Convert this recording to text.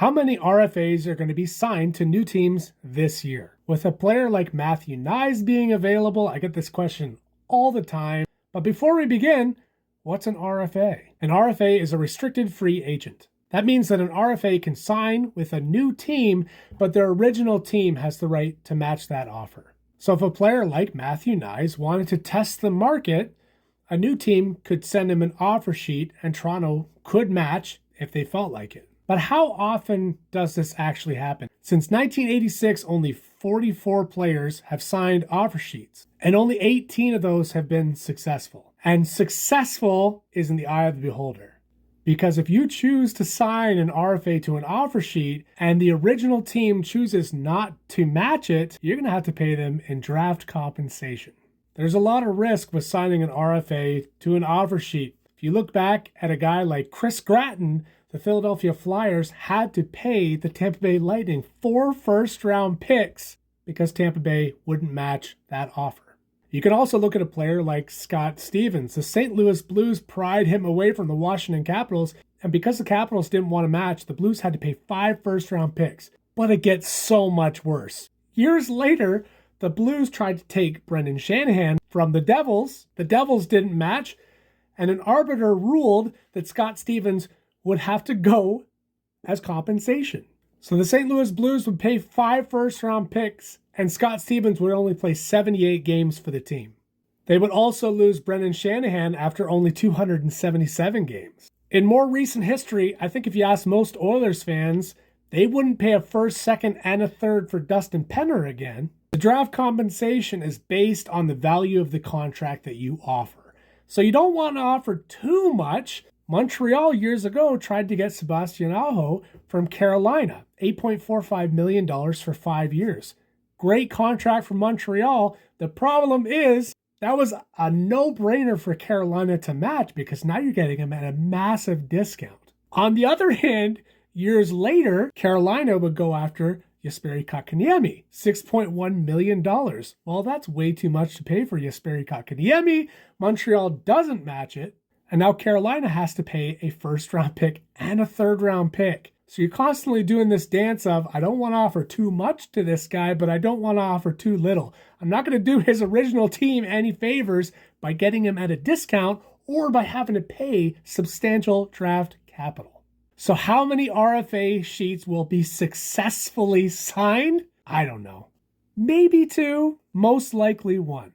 How many RFAs are going to be signed to new teams this year? With a player like Matthew Nyes being available, I get this question all the time. But before we begin, what's an RFA? An RFA is a restricted free agent. That means that an RFA can sign with a new team, but their original team has the right to match that offer. So if a player like Matthew Nyes wanted to test the market, a new team could send him an offer sheet and Toronto could match if they felt like it. But how often does this actually happen? Since 1986, only 44 players have signed offer sheets, and only 18 of those have been successful. And successful is in the eye of the beholder. Because if you choose to sign an RFA to an offer sheet and the original team chooses not to match it, you're going to have to pay them in draft compensation. There's a lot of risk with signing an RFA to an offer sheet. If you look back at a guy like Chris Gratton, the Philadelphia Flyers had to pay the Tampa Bay Lightning 4 first-round picks because Tampa Bay wouldn't match that offer. You can also look at a player like Scott Stevens. The St. Louis Blues pried him away from the Washington Capitals, and because the Capitals didn't want to match, the Blues had to pay 5 first-round picks. But it gets so much worse. Years later, the Blues tried to take Brendan Shanahan from the Devils. The Devils didn't match, and an arbiter ruled that Scott Stevens would have to go as compensation. So the St. Louis Blues would pay 5 first-round picks, and Scott Stevens would only play 78 games for the team. They would also lose Brendan Shanahan after only 277 games. In more recent history, I think if you ask most Oilers fans, they wouldn't pay a first, second, and a third for Dustin Penner again. The draft compensation is based on the value of the contract that you offer. So you don't want to offer too much. Montreal years ago tried to get Sebastian Aho from Carolina, $8.45 million for 5 years. Great contract for Montreal. The problem is that was a no-brainer for Carolina to match because now you're getting him at a massive discount. On the other hand, years later, Carolina would go after Jesperi Kotkaniemi, $6.1 million. Well, that's way too much to pay for Jesperi Kotkaniemi. Montreal doesn't match it. And now Carolina has to pay a first-round pick and a third-round pick. So you're constantly doing this dance of, I don't want to offer too much to this guy, but I don't want to offer too little. I'm not going to do his original team any favors by getting him at a discount or by having to pay substantial draft capital. So how many RFA sheets will be successfully signed? I don't know. Maybe 2, most likely 1.